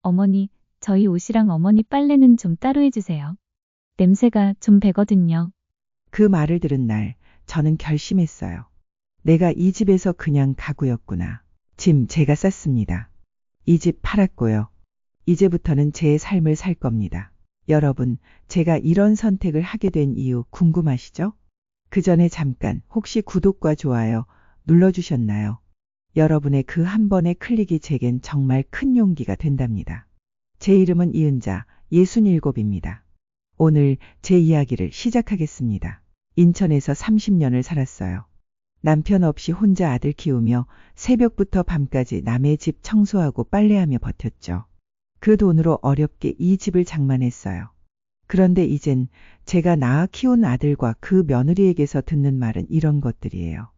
어머니, 저희 옷이랑 어머니 빨래는 좀 따로 해주세요. 냄새가 좀 배거든요. 그 말을 들은 날 저는 결심했어요. 내가 이 집에서 그냥 가구였구나. 짐 제가 쌌습니다. 이 집 팔았고요. 이제부터는 제 삶을 살 겁니다. 여러분, 제가 이런 선택을 하게 된 이유 궁금하시죠? 그 전에 잠깐 혹시 구독과 좋아요 눌러주셨나요? 여러분의 그 한 번의 클릭이 제겐 정말 큰 용기가 된답니다. 제 이름은 이은자 67입니다. 오늘 제 이야기를 시작하겠습니다. 인천에서 30년을 살았어요. 남편 없이 혼자 아들 키우며 새벽부터 밤까지 남의 집 청소하고 빨래하며 버텼죠. 그 돈으로 어렵게 이 집을 장만했어요. 그런데 이젠 제가 낳아 키운 아들과 그 며느리에게서 듣는 말은 이런 것들이에요.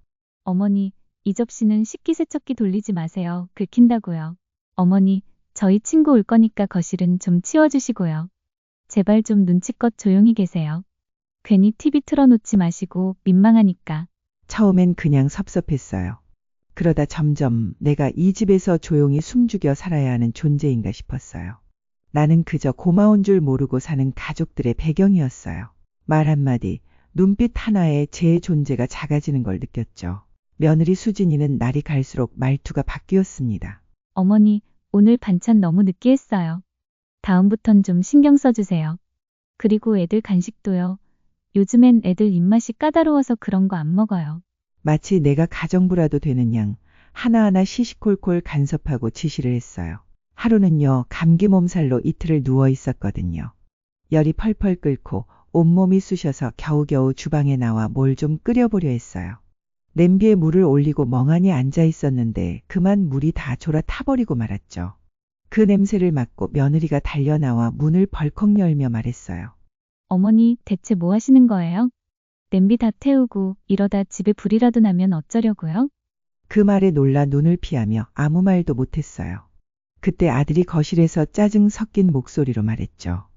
어머니, 이 접시는 식기세척기 돌리지 마세요. 긁힌다고요. 어머니, 저희 친구 올 거니까 거실은 좀 치워주시고요. 제발 좀 눈치껏 조용히 계세요. 괜히 TV 틀어놓지 마시고 민망하니까. 처음엔 그냥 섭섭했어요. 그러다 점점 내가 이 집에서 조용히 숨죽여 살아야 하는 존재인가 싶었어요. 나는 그저 고마운 줄 모르고 사는 가족들의 배경이었어요. 말 한마디, 눈빛 하나에 제 존재가 작아지는 걸 느꼈죠. 며느리 수진이는 날이 갈수록 말투가 바뀌었습니다. 어머니, 오늘 반찬 너무 느끼했어요. 다음부턴 좀 신경 써주세요. 그리고 애들 간식도요. 요즘엔 애들 입맛이 까다로워서 그런 거 안 먹어요. 마치 내가 가정부라도 되는 양 하나하나 시시콜콜 간섭하고 지시를 했어요. 하루는요, 감기 몸살로 이틀을 누워 있었거든요. 열이 펄펄 끓고 온몸이 쑤셔서 겨우겨우 주방에 나와 뭘 좀 끓여보려 했어요. 냄비에 물을 올리고 멍하니 앉아 있었는데 그만 물이 다 졸아 타버리고 말았죠. 그 냄새를 맡고 며느리가 달려나와 문을 벌컥 열며 말했어요. 어머니, 대체 뭐 하시는 거예요? 냄비 다 태우고 이러다 집에 불이라도 나면 어쩌려고요? 그 말에 놀라 눈을 피하며 아무 말도 못했어요. 그때 아들이 거실에서 짜증 섞인 목소리로 말했죠.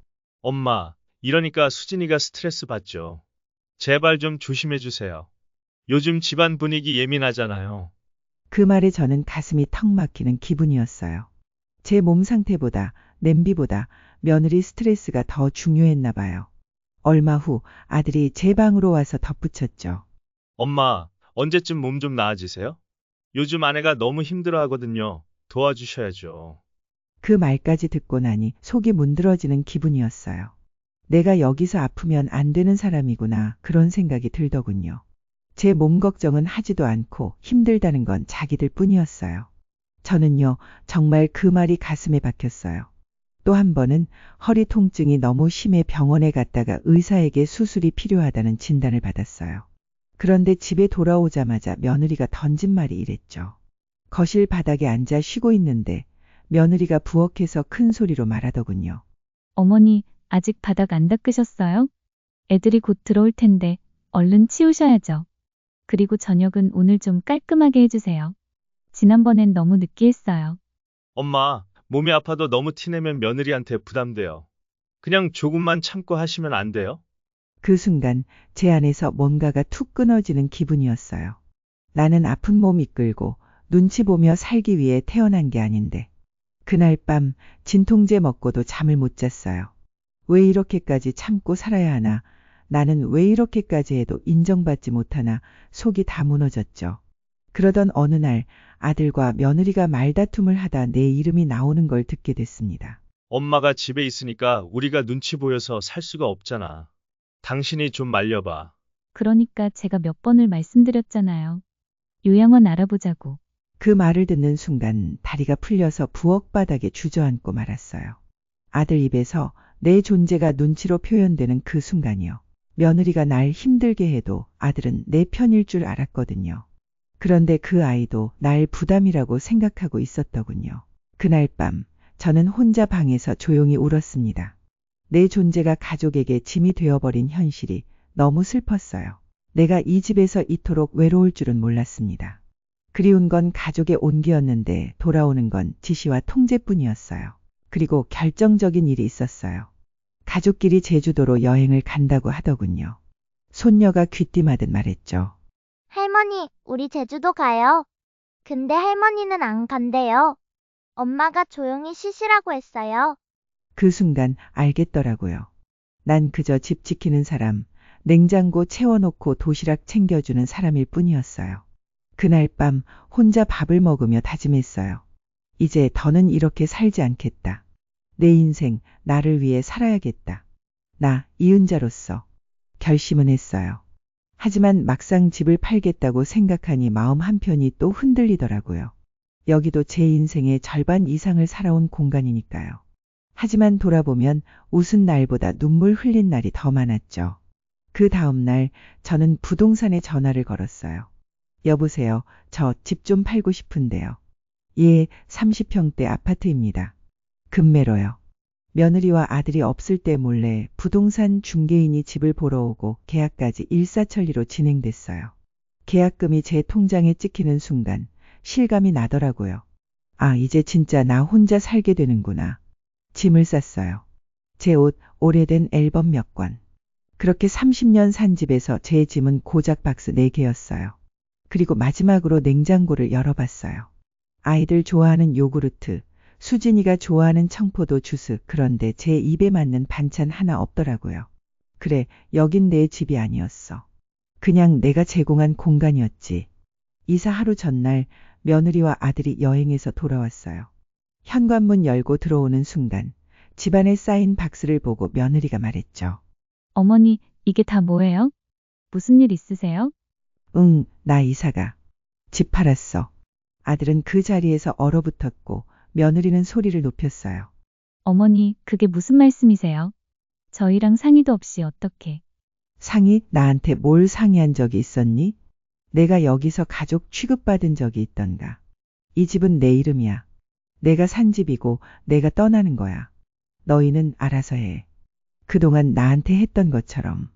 엄마, 이러니까 수진이가 스트레스 받죠. 제발 좀 조심해 주세요. 요즘 집안 분위기 예민하잖아요. 그 말에 저는 가슴이 턱 막히는 기분이었어요. 제 몸 상태보다 냄비보다 며느리 스트레스가 더 중요했나 봐요. 얼마 후 아들이 제 방으로 와서 덧붙였죠. 엄마, 언제쯤 몸 좀 나아지세요? 요즘 아내가 너무 힘들어 하거든요. 도와주셔야죠. 그 말까지 듣고 나니 속이 문드러지는 기분이었어요. 내가 여기서 아프면 안 되는 사람이구나 그런 생각이 들더군요. 제 몸 걱정은 하지도 않고 힘들다는 건 자기들 뿐이었어요. 저는요, 정말 그 말이 가슴에 박혔어요. 또 한 번은 허리 통증이 너무 심해 병원에 갔다가 의사에게 수술이 필요하다는 진단을 받았어요. 그런데 집에 돌아오자마자 며느리가 던진 말이 이랬죠. 거실 바닥에 앉아 쉬고 있는데 며느리가 부엌에서 큰 소리로 말하더군요. 어머니, 아직 바닥 안 닦으셨어요? 애들이 곧 들어올 텐데 얼른 치우셔야죠. 그리고 저녁은 오늘 좀 깔끔하게 해주세요. 지난번엔 너무 느끼했어요. 엄마, 몸이 아파도 너무 티내면 며느리한테 부담돼요. 그냥 조금만 참고 하시면 안 돼요? 그 순간 제 안에서 뭔가가 툭 끊어지는 기분이었어요. 나는 아픈 몸 이끌고 눈치 보며 살기 위해 태어난 게 아닌데. 그날 밤 진통제 먹고도 잠을 못 잤어요. 왜 이렇게까지 참고 살아야 하나? 나는 왜 이렇게까지 해도 인정받지 못하나? 속이 다 무너졌죠. 그러던 어느 날 아들과 며느리가 말다툼을 하다 내 이름이 나오는 걸 듣게 됐습니다. 엄마가 집에 있으니까 우리가 눈치 보여서 살 수가 없잖아. 당신이 좀 말려봐. 그러니까 제가 몇 번을 말씀드렸잖아요. 요양원 알아보자고. 그 말을 듣는 순간 다리가 풀려서 부엌 바닥에 주저앉고 말았어요. 아들 입에서 내 존재가 눈치로 표현되는 그 순간이요. 며느리가 날 힘들게 해도 아들은 내 편일 줄 알았거든요. 그런데 그 아이도 날 부담이라고 생각하고 있었더군요. 그날 밤 저는 혼자 방에서 조용히 울었습니다. 내 존재가 가족에게 짐이 되어버린 현실이 너무 슬펐어요. 내가 이 집에서 이토록 외로울 줄은 몰랐습니다. 그리운 건 가족의 온기였는데 돌아오는 건 지시와 통제뿐이었어요. 그리고 결정적인 일이 있었어요. 가족끼리 제주도로 여행을 간다고 하더군요. 손녀가 귀띔하듯 말했죠. 할머니, 우리 제주도 가요. 근데 할머니는 안 간대요. 엄마가 조용히 쉬시라고 했어요. 그 순간 알겠더라고요. 난 그저 집 지키는 사람, 냉장고 채워놓고 도시락 챙겨주는 사람일 뿐이었어요. 그날 밤 혼자 밥을 먹으며 다짐했어요. 이제 더는 이렇게 살지 않겠다. 내 인생 나를 위해 살아야겠다. 나 이은자로서 결심은 했어요. 하지만 막상 집을 팔겠다고 생각하니 마음 한편이 또 흔들리더라고요. 여기도 제 인생의 절반 이상을 살아온 공간이니까요. 하지만 돌아보면 웃은 날보다 눈물 흘린 날이 더 많았죠. 그 다음 날 저는 부동산에 전화를 걸었어요. 여보세요. 저 집 좀 팔고 싶은데요. 예, 30평대 아파트입니다. 급매로요. 며느리와 아들이 없을 때 몰래 부동산 중개인이 집을 보러 오고 계약까지 일사천리로 진행됐어요. 계약금이 제 통장에 찍히는 순간 실감이 나더라고요. 아, 이제 진짜 나 혼자 살게 되는구나. 짐을 쌌어요. 제 옷, 오래된 앨범 몇 권. 그렇게 30년 산 집에서 제 짐은 고작 박스 4개였어요. 그리고 마지막으로 냉장고를 열어봤어요. 아이들 좋아하는 요구르트, 수진이가 좋아하는 청포도 주스, 그런데 제 입에 맞는 반찬 하나 없더라고요. 그래, 여긴 내 집이 아니었어. 그냥 내가 제공한 공간이었지. 이사 하루 전날 며느리와 아들이 여행에서 돌아왔어요. 현관문 열고 들어오는 순간 집안에 쌓인 박스를 보고 며느리가 말했죠. 어머니, 이게 다 뭐예요? 무슨 일 있으세요? 응, 나 이사가. 집 팔았어. 아들은 그 자리에서 얼어붙었고 며느리는 소리를 높였어요. 어머니, 그게 무슨 말씀이세요? 저희랑 상의도 없이 어떻게? 상의? 나한테 뭘 상의한 적이 있었니? 내가 여기서 가족 취급받은 적이 있던가. 이 집은 내 이름이야. 내가 산 집이고 내가 떠나는 거야. 너희는 알아서 해. 그동안 나한테 했던 것처럼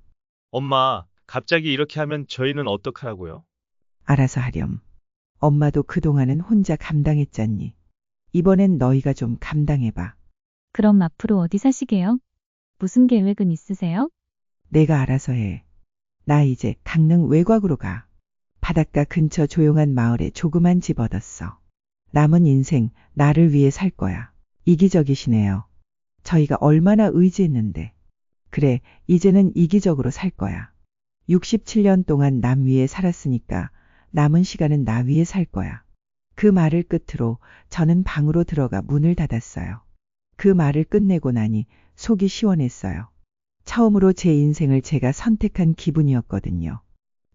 엄마, 갑자기 이렇게 하면 저희는 어떡하라고요? 알아서 하렴. 엄마도 그동안은 혼자 감당했잖니. 이번엔 너희가 좀 감당해봐. 그럼 앞으로 어디 사시게요? 무슨 계획은 있으세요? 내가 알아서 해. 나 이제 강릉 외곽으로 가. 바닷가 근처 조용한 마을에 조그만 집 얻었어. 남은 인생 나를 위해 살 거야. 이기적이시네요. 저희가 얼마나 의지했는데. 그래, 이제는 이기적으로 살 거야. 67년 동안 남 위에 살았으니까 남은 시간은 나 위에 살 거야. 그 말을 끝으로 저는 방으로 들어가 문을 닫았어요. 그 말을 끝내고 나니 속이 시원했어요. 처음으로 제 인생을 제가 선택한 기분이었거든요.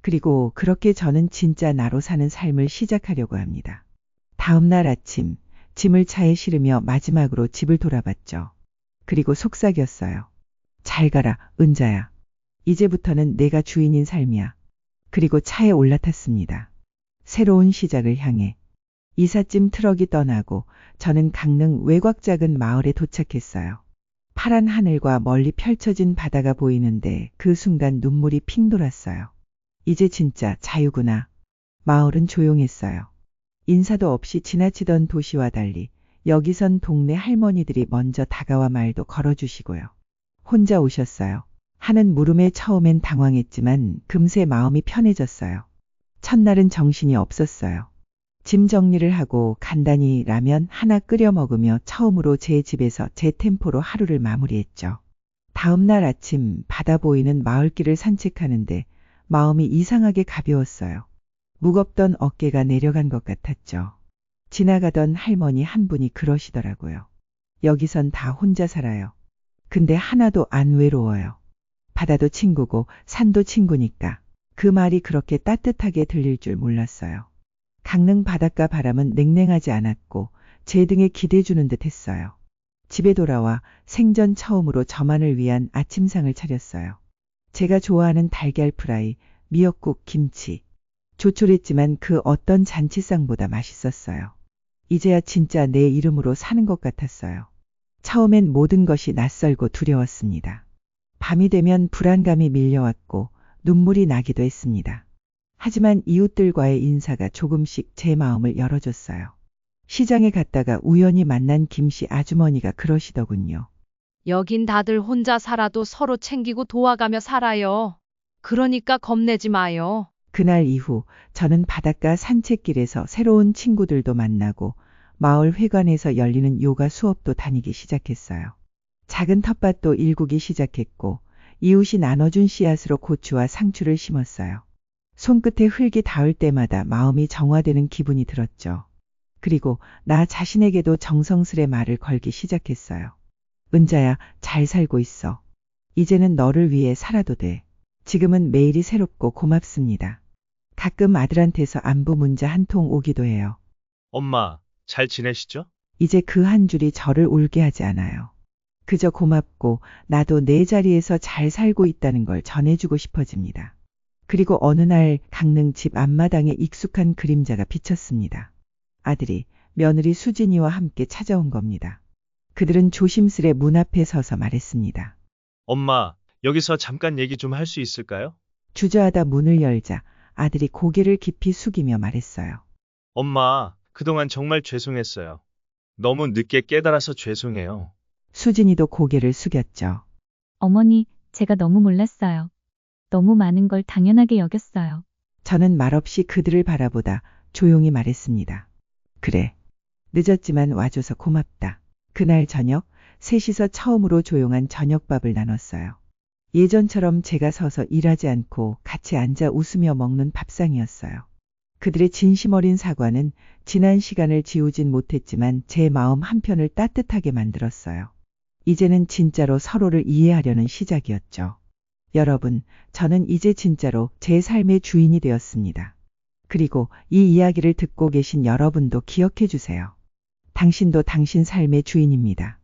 그리고 그렇게 저는 진짜 나로 사는 삶을 시작하려고 합니다. 다음 날 아침, 짐을 차에 실으며 마지막으로 집을 돌아봤죠. 그리고 속삭였어요. 잘 가라, 은자야. 이제부터는 내가 주인인 삶이야. 그리고 차에 올라탔습니다. 새로운 시작을 향해. 이삿짐 트럭이 떠나고 저는 강릉 외곽 작은 마을에 도착했어요. 파란 하늘과 멀리 펼쳐진 바다가 보이는데 그 순간 눈물이 핑 돌았어요. 이제 진짜 자유구나. 마을은 조용했어요. 인사도 없이 지나치던 도시와 달리 여기선 동네 할머니들이 먼저 다가와 말도 걸어주시고요. 혼자 오셨어요. 하는 물음에 처음엔 당황했지만 금세 마음이 편해졌어요. 첫날은 정신이 없었어요. 짐 정리를 하고 간단히 라면 하나 끓여 먹으며 처음으로 제 집에서 제 템포로 하루를 마무리했죠. 다음 날 아침 바다 보이는 마을길을 산책하는데 마음이 이상하게 가벼웠어요. 무겁던 어깨가 내려간 것 같았죠. 지나가던 할머니 한 분이 그러시더라고요. 여기선 다 혼자 살아요. 근데 하나도 안 외로워요. 바다도 친구고 산도 친구니까. 그 말이 그렇게 따뜻하게 들릴 줄 몰랐어요. 강릉 바닷가 바람은 냉랭하지 않았고 제 등에 기대주는 듯 했어요. 집에 돌아와 생전 처음으로 저만을 위한 아침상을 차렸어요. 제가 좋아하는 달걀 프라이, 미역국, 김치. 조촐했지만 그 어떤 잔치상보다 맛있었어요. 이제야 진짜 내 이름으로 사는 것 같았어요. 처음엔 모든 것이 낯설고 두려웠습니다. 밤이 되면 불안감이 밀려왔고 눈물이 나기도 했습니다. 하지만 이웃들과의 인사가 조금씩 제 마음을 열어줬어요. 시장에 갔다가 우연히 만난 김씨 아주머니가 그러시더군요. 여긴 다들 혼자 살아도 서로 챙기고 도와가며 살아요. 그러니까 겁내지 마요. 그날 이후 저는 바닷가 산책길에서 새로운 친구들도 만나고 마을 회관에서 열리는 요가 수업도 다니기 시작했어요. 작은 텃밭도 일구기 시작했고 이웃이 나눠준 씨앗으로 고추와 상추를 심었어요. 손끝에 흙이 닿을 때마다 마음이 정화되는 기분이 들었죠. 그리고 나 자신에게도 정성스레 말을 걸기 시작했어요. 은자야, 잘 살고 있어. 이제는 너를 위해 살아도 돼. 지금은 매일이 새롭고 고맙습니다. 가끔 아들한테서 안부 문자 한 통 오기도 해요. 엄마, 잘 지내시죠? 이제 그 한 줄이 저를 울게 하지 않아요. 그저 고맙고 나도 내 자리에서 잘 살고 있다는 걸 전해주고 싶어집니다. 그리고 어느 날 강릉 집 앞마당에 익숙한 그림자가 비쳤습니다. 아들이 며느리 수진이와 함께 찾아온 겁니다. 그들은 조심스레 문 앞에 서서 말했습니다. 엄마, 여기서 잠깐 얘기 좀 할 수 있을까요? 주저하다 문을 열자 아들이 고개를 깊이 숙이며 말했어요. 엄마, 그동안 정말 죄송했어요. 너무 늦게 깨달아서 죄송해요. 수진이도 고개를 숙였죠. 어머니, 제가 너무 몰랐어요. 너무 많은 걸 당연하게 여겼어요. 저는 말없이 그들을 바라보다 조용히 말했습니다. 그래. 늦었지만 와줘서 고맙다. 그날 저녁, 셋이서 처음으로 조용한 저녁밥을 나눴어요. 예전처럼 제가 서서 일하지 않고 같이 앉아 웃으며 먹는 밥상이었어요. 그들의 진심 어린 사과는 지난 시간을 지우진 못했지만 제 마음 한편을 따뜻하게 만들었어요. 이제는 진짜로 서로를 이해하려는 시작이었죠. 여러분, 저는 이제 진짜로 제 삶의 주인이 되었습니다. 그리고 이 이야기를 듣고 계신 여러분도 기억해 주세요. 당신도 당신 삶의 주인입니다.